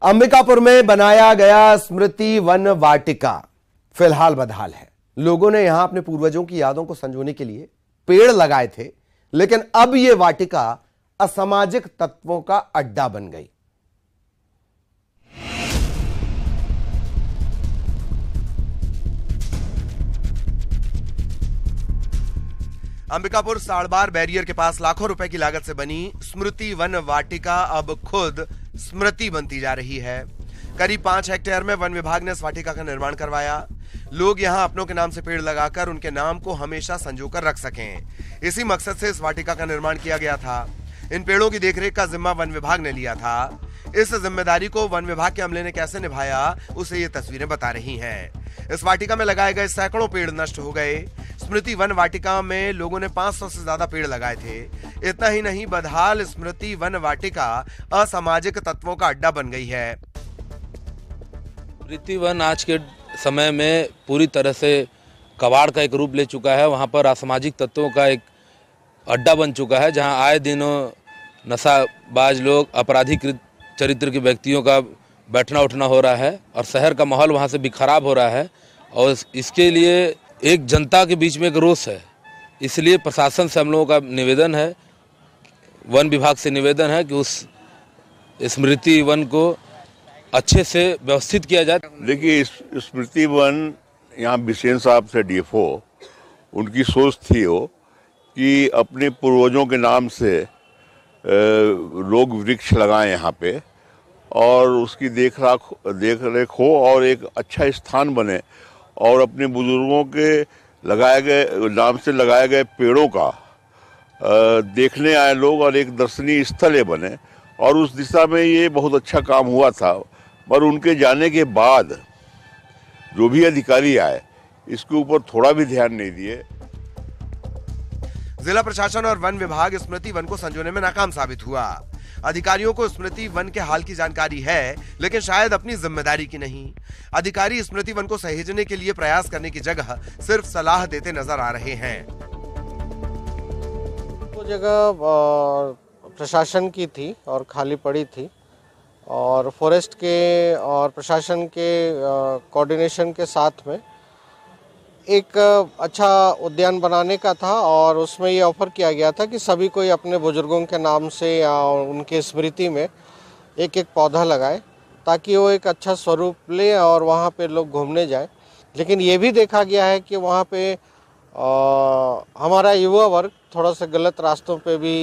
अंबिकापुर में बनाया गया स्मृति वन वाटिका फिलहाल बदहाल है। लोगों ने यहां अपने पूर्वजों की यादों को संजोने के लिए पेड़ लगाए थे, लेकिन अब यह वाटिका असामाजिक तत्वों का अड्डा बन गई। अंबिकापुर साड़बार बैरियर के पास लाखों रुपए की लागत से बनी स्मृति वन वाटिका अब खुद स्मृति बनती जा रही है। करीब 5 हेक्टेयर में वन विभाग ने इस वाटिका का निर्माण करवाया। लोग यहां अपनों के नाम से पेड़ लगाकर उनके नाम को हमेशा संजोकर रख सकें, इसी मकसद से इस वाटिका का निर्माण किया गया था। इन पेड़ों की देखरेख का जिम्मा वन विभाग ने लिया था। इस जिम्मेदारी को वन विभाग के अमले ने कैसे निभाया, उसे ये तस्वीरें बता रही हैं। इस वाटिका में लगाए गए सैकड़ों पेड़ नष्ट हो गए। स्मृति वन वाटिका में लोगों ने 500 से ज्यादा पेड़ लगाए थे। इतना ही नहीं, बदहाल स्मृति वन वाटिका असामाजिक तत्वों का अड्डा बन गई है। स्मृति वन आज के समय में पूरी तरह से कबाड़ का एक रूप ले चुका है। वहाँ पर असामाजिक तत्वों का एक अड्डा बन चुका है, जहाँ आए दिनों नशाबाज लोग, आपराधिक चरित्र के व्यक्तियों का बैठना उठना हो रहा है और शहर का माहौल वहाँ से भी खराब हो रहा है। और इसके लिए एक जनता के बीच में एक रोष है। इसलिए प्रशासन से हम लोगों का निवेदन है, वन विभाग से निवेदन है कि उस स्मृति वन को अच्छे से व्यवस्थित किया जाए। देखिए, स्मृति वन यहाँ बिसेन साहब से डीएफओ, उनकी सोच थी वो कि अपने पूर्वजों के नाम से लोग वृक्ष लगाएं यहाँ पे और उसकी देख रेख हो और एक अच्छा स्थान बने और अपने बुजुर्गों के लगाए गए नाम से लगाए गए पेड़ों का देखने आए लोग और एक दर्शनीय स्थल बने। और उस दिशा में ये बहुत अच्छा काम हुआ था। पर उनके जाने के बाद जो भी अधिकारी आए, इसके ऊपर थोड़ा भी ध्यान नहीं दिए। जिला प्रशासन और वन विभाग स्मृति वन को संजोने में नाकाम साबित हुआ। अधिकारियों को स्मृति वन के हाल की जानकारी है, लेकिन शायद अपनी जिम्मेदारी की नहीं। अधिकारी स्मृति वन को सहेजने के लिए प्रयास करने की जगह सिर्फ सलाह देते नजर आ रहे हैं। वो जगह प्रशासन की थी और खाली पड़ी थी और फॉरेस्ट के और प्रशासन के कोऑर्डिनेशन के साथ में एक अच्छा उद्यान बनाने का था। और उसमें ये ऑफर किया गया था कि सभी कोई अपने बुजुर्गों के नाम से या उनके स्मृति में एक एक पौधा लगाए, ताकि वो एक अच्छा स्वरूप ले और वहाँ पे लोग घूमने जाए। लेकिन ये भी देखा गया है कि वहाँ पे हमारा युवा वर्ग थोड़ा सा गलत रास्तों पे भी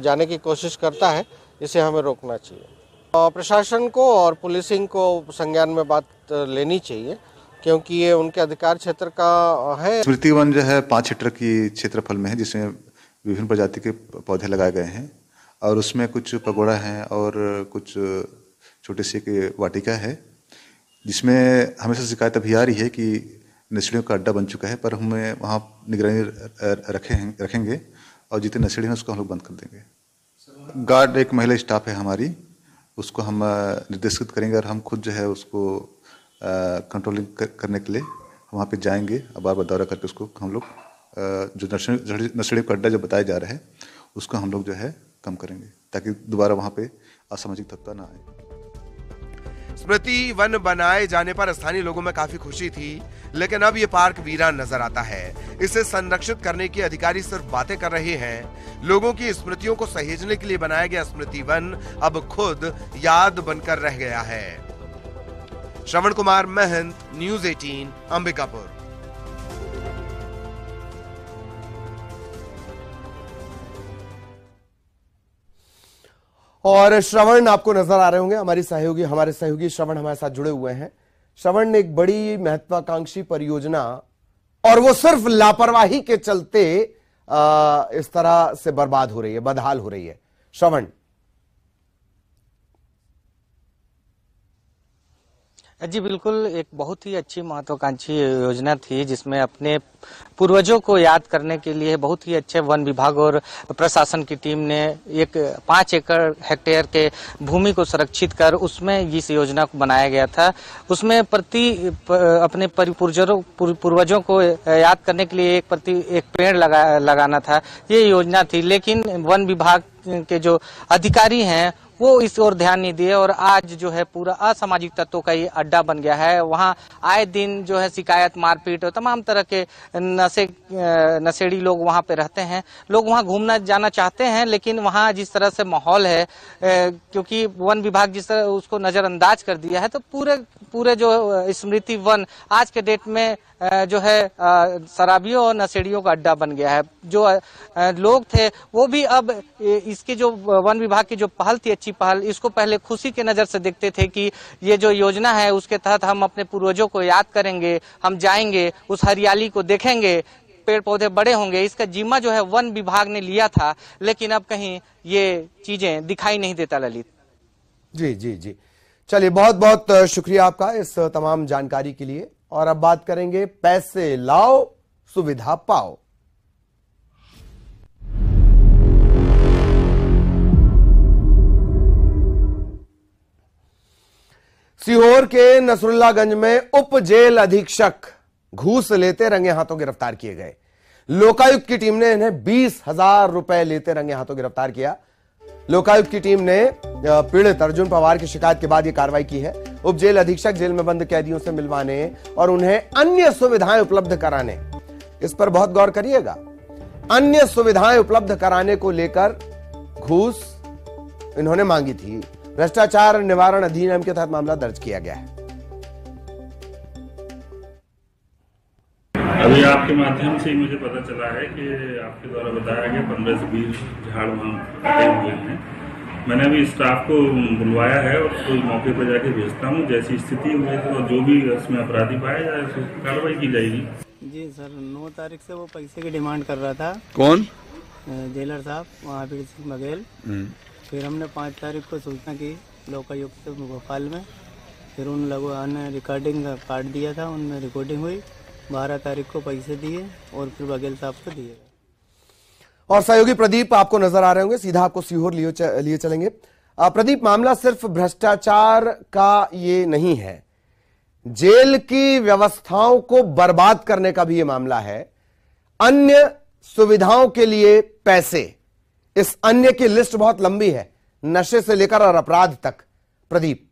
जाने की कोशिश करता है। इसे हमें रोकना चाहिए। प्रशासन को और पुलिसिंग को संज्ञान में बात लेनी चाहिए, क्योंकि ये उनके अधिकार क्षेत्र का है। स्मृति वन जो है 5 हेक्टेयर की क्षेत्रफल में है, जिसमें विभिन्न प्रजाति के पौधे लगाए गए हैं और उसमें कुछ पगोड़ा हैं और कुछ छोटे से वाटिका है, जिसमें हमेशा शिकायत अभी आ रही है कि नशेड़ियों का अड्डा बन चुका है। पर हमें वहाँ निगरानी रखेंगे और जितने नशेड़ी हैं उसको हम लोग बंद कर देंगे। गार्ड एक महिला स्टाफ है हमारी, उसको हम निर्देशित करेंगे और हम खुद जो है उसको कंट्रोलिंग करने के लिए वहाँ पे जाएंगे। बार बार दौरा करके उसको हम लोग जो नशेड़ी का अड्डा जो बताया जा रहा है उसको हम लोग जो है कम करेंगे, ताकि दोबारा वहाँ पे असामाजिक तत्व ना आए। स्मृति वन बनाए जाने पर स्थानीय लोगों में काफी खुशी थी, लेकिन अब ये पार्क वीरान नजर आता है। इसे संरक्षित करने की अधिकारी सिर्फ बातें कर रहे हैं। लोगों की स्मृतियों को सहेजने के लिए बनाया गया स्मृति वन अब खुद याद बनकर रह गया है। श्रवण कुमार महंत, न्यूज़ 18, अंबिकापुर। और श्रवण आपको नजर आ रहे होंगे, हमारे सहयोगी श्रवण हमारे साथ जुड़े हुए हैं। श्रवण ने एक बड़ी महत्वाकांक्षी परियोजना, और वो सिर्फ लापरवाही के चलते इस तरह से बर्बाद हो रही है, बदहाल हो रही है। श्रवण जी बिल्कुल, एक बहुत ही अच्छी महत्वाकांक्षी योजना थी, जिसमें अपने पूर्वजों को याद करने के लिए बहुत ही अच्छे वन विभाग और प्रशासन की टीम ने एक 5 हेक्टेयर के भूमि को सुरक्षित कर उसमें इस योजना को बनाया गया था। उसमें अपने पूर्वजों को याद करने के लिए एक पेड़ लगाना था, ये योजना थी। लेकिन वन विभाग के जो अधिकारी हैं वो इस ओर ध्यान नहीं दिए और आज जो है पूरा असामाजिक तत्वों का ये अड्डा बन गया है। वहाँ आए दिन जो है शिकायत, मारपीट और तमाम तरह के नशेड़ी लोग वहाँ पे रहते हैं। लोग वहाँ घूमना जाना चाहते हैं, लेकिन वहाँ जिस तरह से माहौल है, क्योंकि वन विभाग जिस तरह उसको नजरअंदाज कर दिया है, तो पूरे जो स्मृति वन आज के डेट में जो है शराबियों और नशेड़ियों का अड्डा बन गया है। जो लोग थे वो भी अब इसकी जो वन विभाग की जो पहल थी, अच्छी पहल, इसको पहले खुशी के नजर से देखते थे कि ये जो योजना है उसके तहत हम अपने पूर्वजों को याद करेंगे, हम जाएंगे, उस हरियाली को देखेंगे, पेड़ पौधे बड़े होंगे। इसका जिम्मा जो है वन विभाग ने लिया था, लेकिन अब कहीं ये चीजें दिखाई नहीं देता। ललित जी जी जी, चलिए बहुत बहुत शुक्रिया आपका इस तमाम जानकारी के लिए। और अब बात करेंगे पैसे लाओ सुविधा पाओ। सीहोर के नसरुल्लागंज में उप जेल अधीक्षक घूस लेते रंगे हाथों गिरफ्तार किए गए। लोकायुक्त की टीम ने इन्हें 20,000 रुपए लेते रंगे हाथों गिरफ्तार किया। लोकायुक्त की टीम ने पीड़ित अर्जुन पवार की शिकायत के बाद यह कार्रवाई की है। उप जेल अधीक्षक जेल में बंद कैदियों से मिलवाने और उन्हें अन्य सुविधाएं उपलब्ध कराने, इस पर बहुत गौर करिएगा, अन्य सुविधाएं उपलब्ध कराने को लेकर घूस इन्होंने मांगी थी। भ्रष्टाचार निवारण अधिनियम के तहत मामला दर्ज किया गया है। अभी आपके माध्यम से मुझे पता चला है कि आपके द्वारा बताया गया 15 से 20 झाड़ वहाँ कटे हुए हैं। मैंने अभी स्टाफ को बुलवाया है और कोई मौके पर जाके भेजता हूँ। जैसी स्थिति हुई तो जो भी उसमें अपराधी पाया जाए तो कार्रवाई की जाएगी। जी सर, 9 तारीख से वो पैसे की डिमांड कर रहा था। कौन? जेलर साहब, महावीर सिंह बघेल। फिर हमने 5 तारीख को सूचना की लोकायुक्त भोपाल में। फिर उन लोगों ने रिकॉर्डिंग काट दिया था, उनमें रिकॉर्डिंग हुई। 12 तारीख को पैसे दिए और फिर बघेल साहब को दिए। और सहयोगी प्रदीप आपको नजर आ रहे होंगे, सीधा आपको सीहोर लिए चलेंगे। प्रदीप, मामला सिर्फ भ्रष्टाचार का ये नहीं है, जेल की व्यवस्थाओं को बर्बाद करने का भी ये मामला है। अन्य सुविधाओं के लिए पैसे, इस अन्य की लिस्ट बहुत लंबी है, नशे से लेकर और अपराध तक। प्रदीप।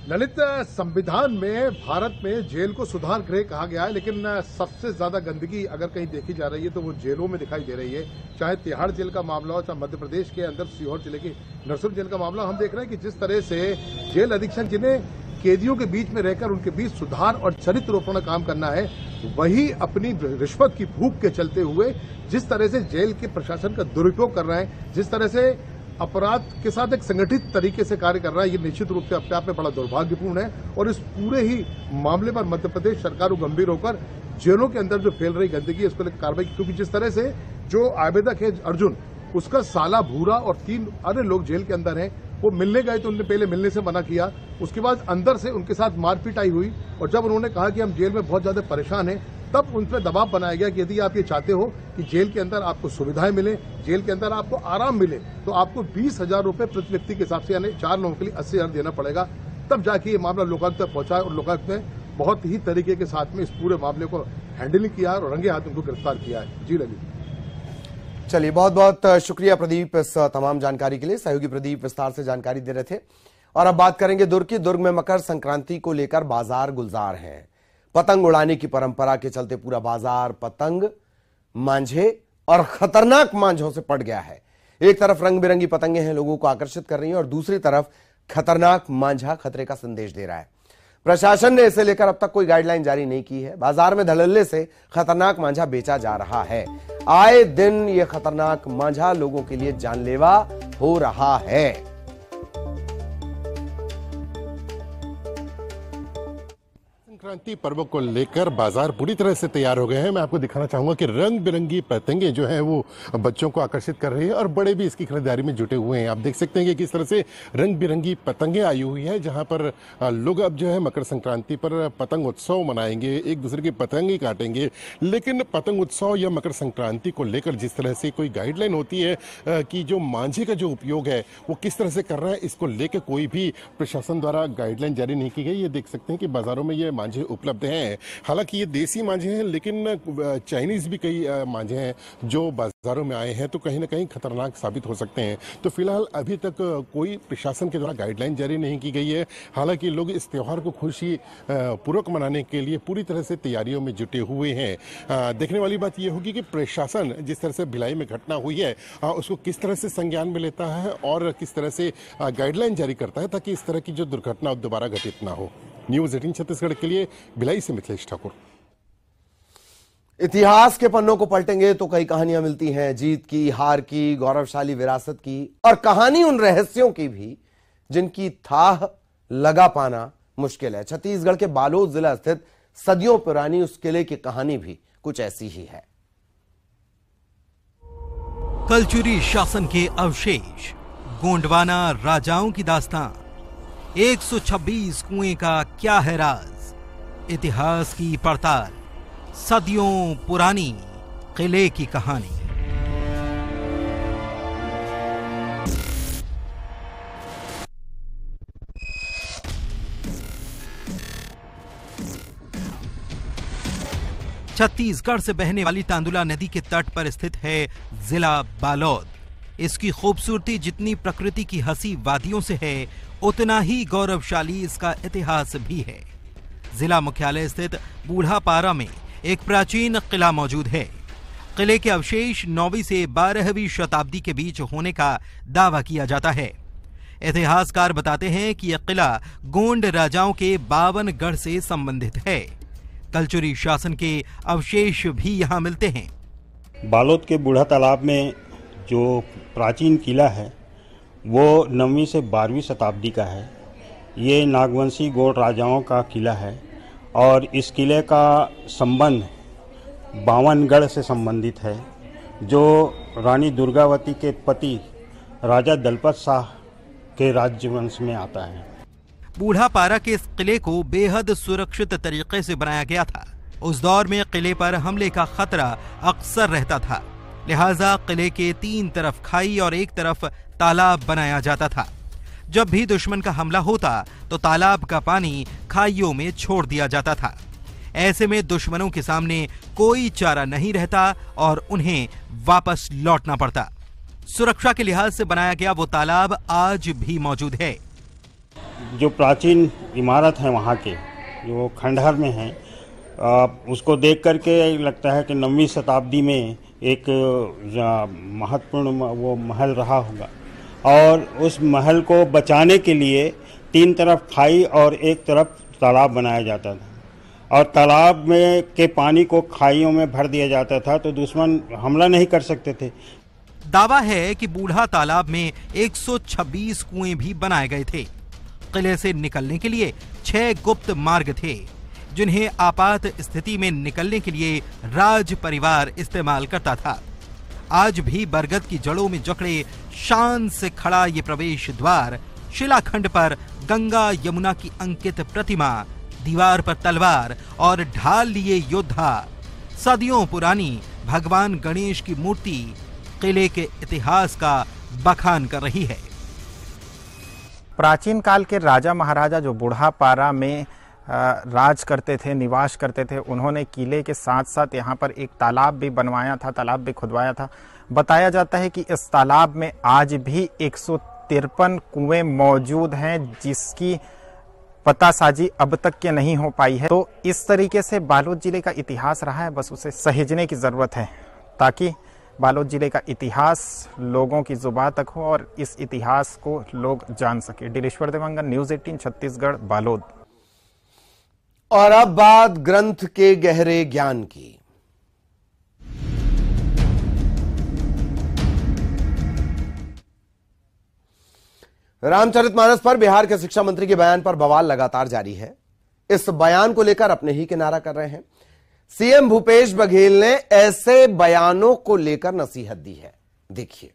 ललित, संविधान में भारत में जेल को सुधार गृह कहा गया है, लेकिन सबसे ज्यादा गंदगी अगर कहीं देखी जा रही है तो वो जेलों में दिखाई दे रही है। चाहे तिहाड़ जेल का मामला हो, चाहे मध्य प्रदेश के अंदर सीहोर जिले की नरसुर जेल का मामला, हम देख रहे हैं कि जिस तरह से जेल अधीक्षक जिन्हें कैदियों के बीच में रहकर उनके बीच सुधार और चरित्ररोपण का काम करना है, वही अपनी रिश्वत की भूख के चलते हुए जिस तरह से जेल के प्रशासन का दुरुपयोग कर रहे हैं, जिस तरह से अपराध के साथ एक संगठित तरीके से कार्य कर रहा है, ये निश्चित रूप से अपने आप में बड़ा दुर्भाग्यपूर्ण है। और इस पूरे ही मामले पर मध्य प्रदेश सरकार को गंभीर होकर जेलों के अंदर जो फैल रही गंदगी है उस पर कार्रवाई, क्योंकि जिस तरह से जो आवेदक है अर्जुन, उसका साला भूरा और 3 अन्य लोग जेल के अंदर हैं। वो मिलने गए तो उन्होंने पहले मिलने से मना किया, उसके बाद अंदर से उनके साथ मारपीट आई हुई, और जब उन्होंने कहा कि हम जेल में बहुत ज्यादा परेशान हैं, तब उन पर दबाव बनाया गया कि यदि आप ये चाहते हो कि जेल के अंदर आपको सुविधाएं मिले, जेल के अंदर आपको आराम मिले, तो आपको 20,000 रुपए प्रति व्यक्ति के हिसाब से, यानी 4 लोगों के लिए 80,000 देना पड़ेगा। तब जाके ये मामला लोकायुक्त तक पहुंचा और लोकायुक्त ने बहुत ही तरीके के साथ में इस पूरे मामले को हैंडलिंग किया और रंगे हाथ उनको गिरफ्तार किया है। जी ललित। चलिए बहुत बहुत शुक्रिया प्रदीप इस तमाम जानकारी के लिए। सहयोगी प्रदीप विस्तार से जानकारी दे रहे थे। और अब बात करेंगे दुर्ग की। दुर्ग में मकर संक्रांति को लेकर बाजार गुलजार हैं। पतंग उड़ाने की परंपरा के चलते पूरा बाजार पतंग, मांझे और खतरनाक मांझों से पट गया है। एक तरफ रंग बिरंगी पतंगे हैं, लोगों को आकर्षित कर रही हैं, और दूसरी तरफ खतरनाक मांझा खतरे का संदेश दे रहा है। प्रशासन ने इसे लेकर अब तक कोई गाइडलाइन जारी नहीं की है। बाजार में धड़ल्ले से खतरनाक मांझा बेचा जा रहा है। आए दिन यह खतरनाक मांझा लोगों के लिए जानलेवा हो रहा है। संक्रांति पर्व को लेकर बाजार पूरी तरह से तैयार हो गए हैं। मैं आपको दिखाना चाहूंगा कि रंग बिरंगी पतंगे जो है वो बच्चों को आकर्षित कर रही है और बड़े भी इसकी खरीदारी में जुटे हुए हैं। आप देख सकते हैं कि किस तरह से रंग बिरंगी पतंगे आई हुई है, जहां पर लोग अब जो है मकर संक्रांति पर पतंग उत्सव मनाएंगे, एक दूसरे की पतंगे काटेंगे। लेकिन पतंग उत्सव या मकर संक्रांति को लेकर जिस तरह से कोई गाइडलाइन होती है कि जो मांझे का जो उपयोग है वो किस तरह से कर रहा है, इसको लेकर कोई भी प्रशासन द्वारा गाइडलाइन जारी नहीं की गई। ये देख सकते हैं कि बाजारों में ये मांझे उपलब्ध हैं। हालांकि ये देसी मांझे हैं, लेकिन चाइनीज भी कई मांझे हैं जो बाजारों में आए हैं, तो कहीं ना कहीं खतरनाक साबित हो सकते हैं। तो फिलहाल अभी तक कोई प्रशासन के द्वारा गाइडलाइन जारी नहीं की गई है। हालांकि लोग इस त्यौहार को खुशी पूर्वक मनाने के लिए पूरी तरह से तैयारियों में जुटे हुए हैं। देखने वाली बात यह होगी कि प्रशासन जिस तरह से भिलाई में घटना हुई है उसको किस तरह से संज्ञान में लेता है और किस तरह से गाइडलाइन जारी करता है, ताकि इस तरह की जो दुर्घटना दोबारा घटित ना हो। न्यूज़ 18 छत्तीसगढ़ के लिए भिलाई से मिथिलेश ठाकुर। इतिहास के पन्नों को पलटेंगे तो कई कहानियां मिलती हैं, जीत की, हार की, गौरवशाली विरासत की, और कहानी उन रहस्यों की भी जिनकी थाह लगा पाना मुश्किल है। छत्तीसगढ़ के बालोद जिला स्थित सदियों पुरानी उस किले की कहानी भी कुछ ऐसी ही है। कलचुरी शासन के अवशेष, गोंडवाना राजाओं की दास्तां, 126 कुएं का क्या है राज, इतिहास की पड़ताल, सदियों पुरानी किले की कहानी। छत्तीसगढ़ से बहने वाली तांदुला नदी के तट पर स्थित है जिला बालोद। इसकी खूबसूरती जितनी प्रकृति की हंसी वादियों से है, उतना ही गौरवशाली इसका इतिहास भी है। जिला मुख्यालय स्थित बूढ़ापारा में एक प्राचीन किला मौजूद है। किले के अवशेष 9वीं से 12वीं शताब्दी के बीच होने का दावा किया जाता है। इतिहासकार बताते हैं कि यह किला गोंड राजाओं के 52 गढ़ से संबंधित है। कलचुरी शासन के अवशेष भी यहाँ मिलते हैं। बालोद के बूढ़ा तालाब में जो प्राचीन किला है वो 9वीं से 12वीं शताब्दी का है। ये नागवंशी गोंड राजाओं का किला है और इस किले का संबंध 52 गढ़ से संबंधित है, जो रानी दुर्गावती के पति राजा दलपत शाह के राज्यवंश में आता है। बूढ़ापारा के इस किले को बेहद सुरक्षित तरीके से बनाया गया था। उस दौर में किले पर हमले का खतरा अक्सर रहता था, लिहाजा किले के 3 तरफ खाई और एक तरफ तालाब बनाया जाता था। जब भी दुश्मन का हमला होता तो तालाब का पानी खाइयों में छोड़ दिया जाता था। ऐसे में दुश्मनों के सामने कोई चारा नहीं रहता और उन्हें वापस लौटना पड़ता। सुरक्षा के लिहाज से बनाया गया वो तालाब आज भी मौजूद है। जो प्राचीन इमारत है वहाँ के, जो खंडहर में है, उसको देख करके लगता है कि 9वीं शताब्दी में एक महत्वपूर्ण वो महल रहा होगा और उस महल को बचाने के लिए 3 तरफ खाई और एक तरफ तालाब बनाया जाता था और तालाब में के पानी को खाइयों में भर दिया जाता था तो दुश्मन हमला नहीं कर सकते थे। दावा है कि बूढ़ा तालाब में 126 कुएं भी बनाए गए थे। किले से निकलने के लिए 6 गुप्त मार्ग थे, जिन्हें आपात स्थिति में निकलने के लिए राज परिवार इस्तेमाल करता था। आज भी बरगद की जड़ों में जकड़े शान से खड़ा ये प्रवेश द्वार, शिलाखंड पर गंगा यमुना की अंकित प्रतिमा, दीवार पर तलवार और ढाल लिए योद्धा, सदियों पुरानी भगवान गणेश की मूर्ति किले के इतिहास का बखान कर रही है। प्राचीन काल के राजा महाराजा जो बूढ़ापारा में राज करते थे, निवास करते थे, उन्होंने किले के साथ साथ यहाँ पर एक तालाब भी बनवाया था, तालाब भी खुदवाया था। बताया जाता है कि इस तालाब में आज भी 153 कुएं मौजूद हैं, जिसकी पतासाजी अब तक के नहीं हो पाई है। तो इस तरीके से बालोद जिले का इतिहास रहा है, बस उसे सहेजने की ज़रूरत है ताकि बालोद जिले का इतिहास लोगों की जुबान तक हो और इस इतिहास को लोग जान सके। दिलेश्वर देवांगन, न्यूज़ 18 छत्तीसगढ़, बालोद। और अब बात ग्रंथ के गहरे ज्ञान की। रामचरितमानस पर बिहार के शिक्षा मंत्री के बयान पर बवाल लगातार जारी है। इस बयान को लेकर अपने ही किनारा कर रहे हैं। सीएम भूपेश बघेल ने ऐसे बयानों को लेकर नसीहत दी है, देखिए।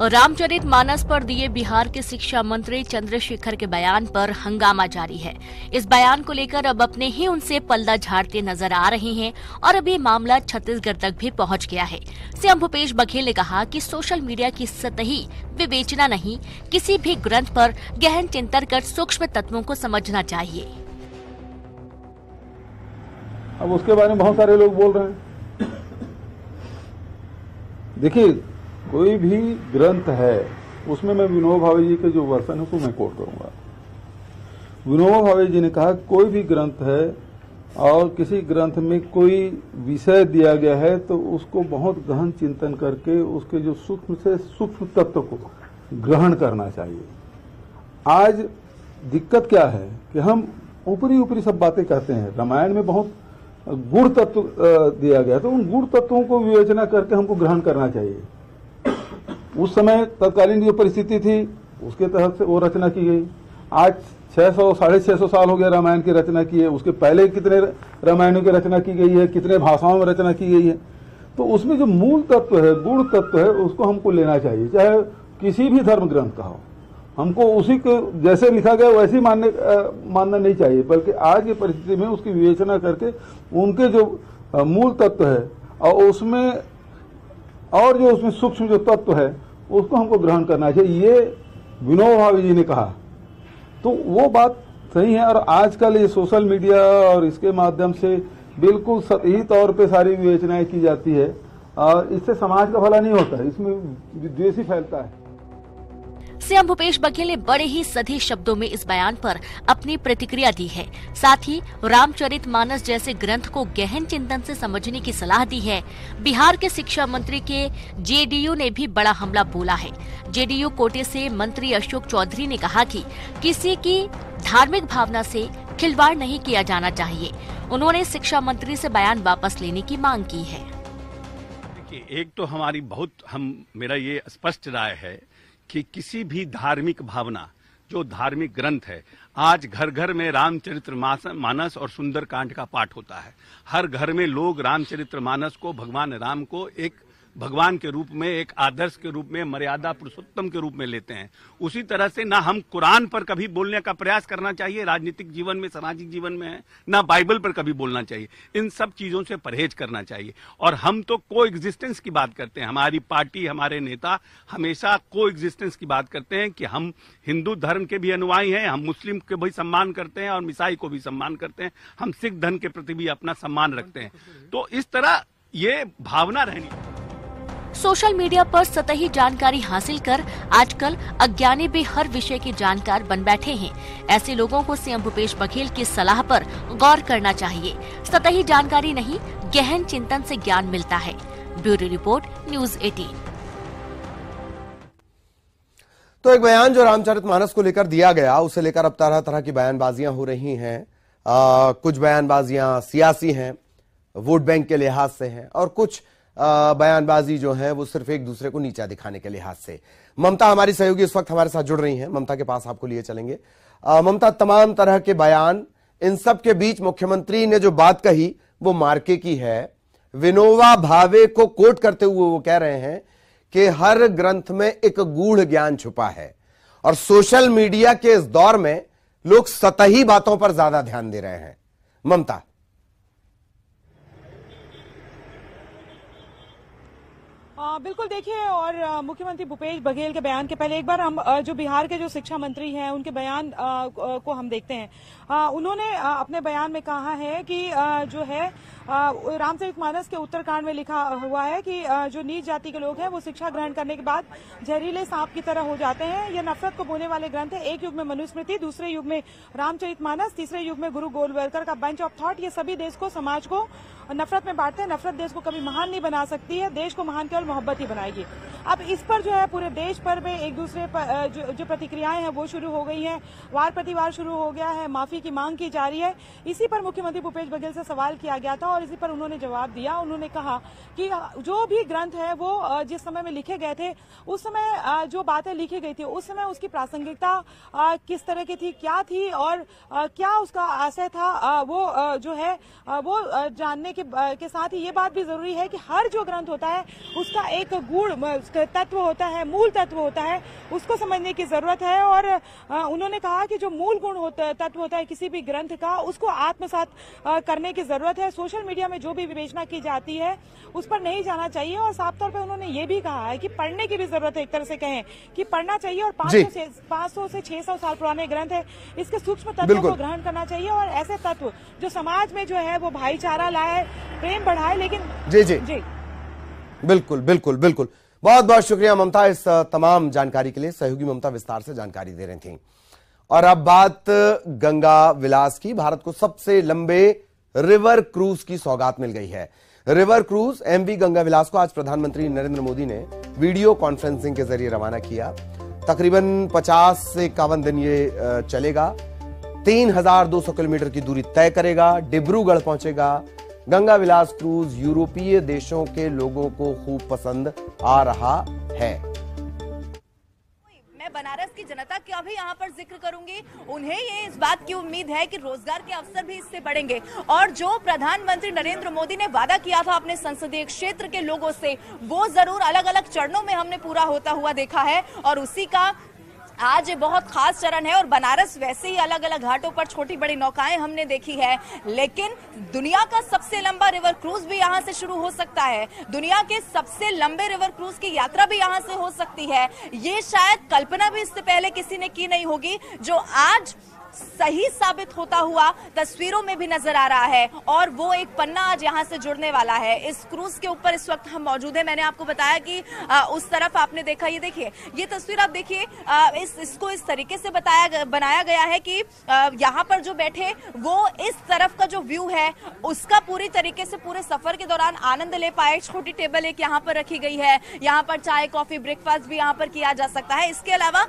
रामचरितमानस पर दिए बिहार के शिक्षा मंत्री चंद्रशेखर के बयान पर हंगामा जारी है। इस बयान को लेकर अब अपने ही उनसे पल्ला झाड़ते नजर आ रहे हैं और अब ये मामला छत्तीसगढ़ तक भी पहुंच गया है। सीएम भूपेश बघेल ने कहा कि सोशल मीडिया की सतही विवेचना नहीं, किसी भी ग्रंथ पर गहन चिंतन कर सूक्ष्म तत्वों को समझना चाहिए। अब उसके बारे में बहुत सारे लोग बोल रहे हैं। देखिए, कोई भी ग्रंथ है उसमें मैं विनोबा भावे जी के जो वर्षन है उसको मैं कोट करूंगा। विनोबा भावे जी ने कहा कोई भी ग्रंथ है और किसी ग्रंथ में कोई विषय दिया गया है तो उसको बहुत गहन चिंतन करके उसके जो सूक्ष्म से सूक्ष्म तत्व को ग्रहण करना चाहिए। आज दिक्कत क्या है कि हम ऊपरी ऊपरी सब बातें कहते हैं। रामायण में बहुत गुण तत्व दिया गया तो उन गुण तत्वों को विवेचना करके हमको ग्रहण करना चाहिए। उस समय तत्कालीन जो परिस्थिति थी उसके तहत से वो रचना की गई। आज 600-650 साल हो गया रामायण की रचना की है। उसके पहले कितने रामायणों की रचना की गई है, कितने भाषाओं में रचना की गई है। तो उसमें जो मूल तत्व है, गुण तत्व है, उसको हमको लेना चाहिए, चाहे किसी भी धर्म ग्रंथ का हो। हमको उसी को जैसे लिखा गया वैसे मानना नहीं चाहिए, बल्कि आज की परिस्थिति में उसकी विवेचना करके उनके जो मूल तत्व है और उसमें और जो उसमें सूक्ष्म जो तत्व है उसको हमको ग्रहण करना चाहिए। ये विनोबा भावे जी ने कहा तो वो बात सही है। और आजकल ये सोशल मीडिया और इसके माध्यम से बिल्कुल सतही तौर पे सारी विवेचनाएं की जाती है और इससे समाज का भला नहीं होता है, इसमें विद्वेष ही फैलता है। सीएम भूपेश बघेल ने बड़े ही सधी शब्दों में इस बयान पर अपनी प्रतिक्रिया दी है। साथ ही रामचरितमानस जैसे ग्रंथ को गहन चिंतन से समझने की सलाह दी है। बिहार के शिक्षा मंत्री के जेडीयू ने भी बड़ा हमला बोला है। जेडीयू कोटे से मंत्री अशोक चौधरी ने कहा कि किसी की धार्मिक भावना से खिलवाड़ नहीं किया जाना चाहिए। उन्होंने शिक्षा मंत्री से बयान वापस लेने की मांग की है। एक तो हमारी मेरा ये स्पष्ट राय है कि किसी भी धार्मिक भावना, जो धार्मिक ग्रंथ है, आज घर घर में रामचरितमानस और सुंदरकांड का पाठ होता है। हर घर में लोग रामचरितमानस को, भगवान राम को एक भगवान के रूप में, एक आदर्श के रूप में, मर्यादा पुरुषोत्तम के रूप में लेते हैं। उसी तरह से ना हम कुरान पर कभी बोलने का प्रयास करना चाहिए, राजनीतिक जीवन में, सामाजिक जीवन में है, ना बाइबल पर कभी बोलना चाहिए। इन सब चीजों से परहेज करना चाहिए। और हम तो को एग्जिस्टेंस की बात करते हैं। हमारी पार्टी, हमारे नेता हमेशा को एग्जिस्टेंस की बात करते हैं कि हम हिंदू धर्म के भी अनुयायी हैं, हम मुस्लिम के भी सम्मान करते हैं और ईसाई को भी सम्मान करते हैं, हम सिख धर्म के प्रति भी अपना सम्मान रखते हैं। तो इस तरह ये भावना रहनी। सोशल मीडिया पर सतही जानकारी हासिल कर आजकल अज्ञानी भी हर विषय के जानकार बन बैठे हैं। ऐसे लोगों को सीएम भूपेश बघेल की सलाह पर गौर करना चाहिए। सतही जानकारी नहीं, गहन चिंतन से ज्ञान मिलता है। Bureau report, news 18। तो एक बयान जो रामचरितमानस को लेकर दिया गया, उसे लेकर अब तरह तरह की बयानबाजियां हो रही हैं। कुछ बयानबाजियां सियासी हैं, वोट बैंक के लिहाज से हैं, और कुछ बयानबाजी जो है वो सिर्फ एक दूसरे को नीचा दिखाने के लिहाज से। ममता हमारी सहयोगी इस वक्त हमारे साथ जुड़ रही हैं। ममता के पास आपको लिए चलेंगे। ममता, तमाम तरह के बयान, इन सब के बीच मुख्यमंत्री ने जो बात कही वो मार्के की है। विनोबा भावे को कोट करते हुए वो कह रहे हैं कि हर ग्रंथ में एक गूढ़ ज्ञान छुपा है और सोशल मीडिया के इस दौर में लोग सतही बातों पर ज्यादा ध्यान दे रहे हैं। ममता। बिल्कुल, देखिए, और मुख्यमंत्री भूपेश बघेल के बयान के पहले एक बार हम जो बिहार के जो शिक्षा मंत्री हैं उनके बयान को हम देखते हैं। उन्होंने अपने बयान में कहा है कि जो है रामचरितमानस के उत्तरकांड में लिखा हुआ है कि जो नीच जाति के लोग हैं वो शिक्षा ग्रहण करने के बाद जहरीले सांप की तरह हो जाते हैं। यह नफरत को बोने वाले ग्रंथ है। एक युग में मनुस्मृति, दूसरे युग में रामचरितमानस, तीसरे युग में गुरु गोलवलकर का बंच ऑफ थॉट। ये सभी देश को, समाज को नफरत में बांटते हैं। नफरत देश को कभी महान नहीं बना सकती है, देश को महान केवल मोहब्बत ही बनाएगी। अब इस पर जो है पूरे देश पर में एक दूसरे पर जो प्रतिक्रियाएं हैं वो शुरू हो गई हैं, वार प्रतिवार शुरू हो गया है, माफी की मांग की जा रही है। इसी पर मुख्यमंत्री भूपेश बघेल से सवाल किया गया था और इसी पर उन्होंने जवाब दिया। उन्होंने कहा कि जो भी ग्रंथ है वो जिस समय में लिखे गए थे, उस समय जो बातें लिखी गई थी उस समय उसकी प्रासंगिकता किस तरह की थी, क्या थी और क्या उसका आशय था, वो जो है वो जानने के साथ ही ये बात भी जरूरी है कि हर जो ग्रंथ होता है उसका एक गूढ़ तत्व होता है, मूल तत्व होता है, उसको समझने की जरूरत है। और उन्होंने कहा कि जो मूल गुण तत्व होता है किसी भी ग्रंथ का, उसको आत्मसात करने की जरूरत है। सोशल मीडिया में जो भी विवेचना की जाती है उस पर नहीं जाना चाहिए। और साफ तौर पर उन्होंने ये भी कहा है कि पढ़ने की भी जरूरत है, एक तरह से कहें कि पढ़ना चाहिए। और 500 से 600 साल पुराने ग्रंथ है, इसके सूक्ष्म तत्वों को ग्रहण करना चाहिए। और ऐसे तत्व जो समाज में जो है वो भाईचारा लाए, प्रेम बढ़ाए। लेकिन जी बिल्कुल बिल्कुल बिल्कुल, बहुत बहुत शुक्रिया ममता इस तमाम जानकारी के लिए। सहयोगी ममता विस्तार से जानकारी दे रही थी। और अब बात गंगा विलास की। भारत को सबसे लंबे रिवर क्रूज की सौगात मिल गई है। रिवर क्रूज एमवी गंगा विलास को आज प्रधानमंत्री नरेंद्र मोदी ने वीडियो कॉन्फ्रेंसिंग के जरिए रवाना किया। तकरीबन 50 से 51 दिन ये चलेगा। 3200 किलोमीटर की दूरी तय करेगा, डिब्रूगढ़ पहुंचेगा। गंगा विलास क्रूज यूरोपीय देशों के लोगों को खूब पसंद आ रहा है। मैं बनारस की जनता का भी यहाँ पर जिक्र करूंगी। उन्हें ये इस बात की उम्मीद है कि रोजगार के अवसर भी इससे बढ़ेंगे। और जो प्रधानमंत्री नरेंद्र मोदी ने वादा किया था अपने संसदीय क्षेत्र के लोगों से, वो जरूर अलग अलग चरणों में हमने पूरा होता हुआ देखा है। और उसी का आज बहुत खास चरण है। और बनारस वैसे ही अलग अलग घाटों पर छोटी बड़ी नौकाएं हमने देखी है, लेकिन दुनिया का सबसे लंबा रिवर क्रूज भी यहां से शुरू हो सकता है। दुनिया के सबसे लंबे रिवर क्रूज की यात्रा भी यहां से हो सकती है। ये शायद कल्पना भी इससे पहले किसी ने की नहीं होगी, जो आज सही साबित होता हुआ तस्वीरों में भी नजर आ रहा है। और वो एक पन्ना आज यहाँ से जुड़ने वाला है। इस क्रूज के ऊपर इस वक्त हम मौजूद हैं। मैंने आपको बताया कि उस तरफ आपने देखा, ये देखिए, ये तस्वीर आप देखिए, इसको इस तरीके से बनाया गया है कि यहाँ पर जो बैठे वो इस तरफ का जो व्यू है उसका पूरी तरीके से पूरे सफर के दौरान आनंद ले पाए। छोटी टेबल एक यहाँ पर रखी गई है, यहाँ पर चाय कॉफी ब्रेकफास्ट भी यहाँ पर किया जा सकता है। इसके अलावा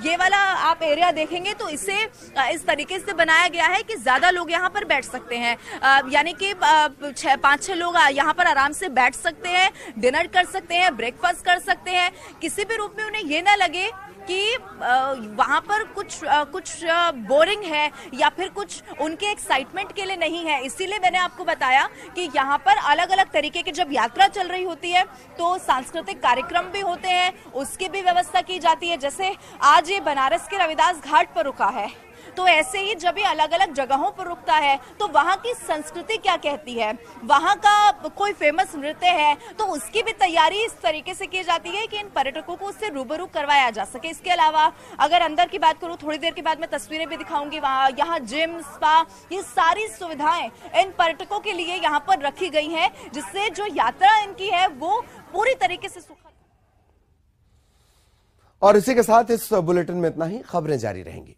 ये वाला आप एरिया देखेंगे तो इसे इस तरीके से बनाया गया है कि ज्यादा लोग यहाँ पर बैठ सकते हैं। यानी कि 5-6 लोग यहाँ पर आराम से बैठ सकते हैं, डिनर कर सकते हैं, ब्रेकफास्ट कर सकते हैं। किसी भी रूप में उन्हें ये ना लगे कि वहां पर कुछ बोरिंग है या फिर कुछ उनके एक्साइटमेंट के लिए नहीं है। इसीलिए मैंने आपको बताया कि यहाँ पर अलग अलग तरीके की जब यात्रा चल रही होती है तो सांस्कृतिक कार्यक्रम भी होते हैं, उसकी भी व्यवस्था की जाती है। जैसे आज ये बनारस के रविदास घाट पर रुका है, तो ऐसे ही जब ये अलग अलग जगहों पर रुकता है तो वहाँ की संस्कृति क्या कहती है, वहाँ का कोई फेमस नृत्य है, तो उसकी भी तैयारी इस तरीके से की जाती है कि इन पर्यटकों को उससे रूबरू करवाया जा सके। इसके अलावा अगर अंदर की बात करूँ, थोड़ी देर के बाद मैं तस्वीरें भी दिखाऊंगी, वहाँ यहाँ जिम, स्पा, ये सारी सुविधाएं इन पर्यटकों के लिए यहाँ पर रखी गई है, जिससे जो यात्रा इनकी है वो पूरी तरीके से सुखद। और इसी के साथ इस बुलेटिन में इतना ही। खबरें जारी रहेंगी।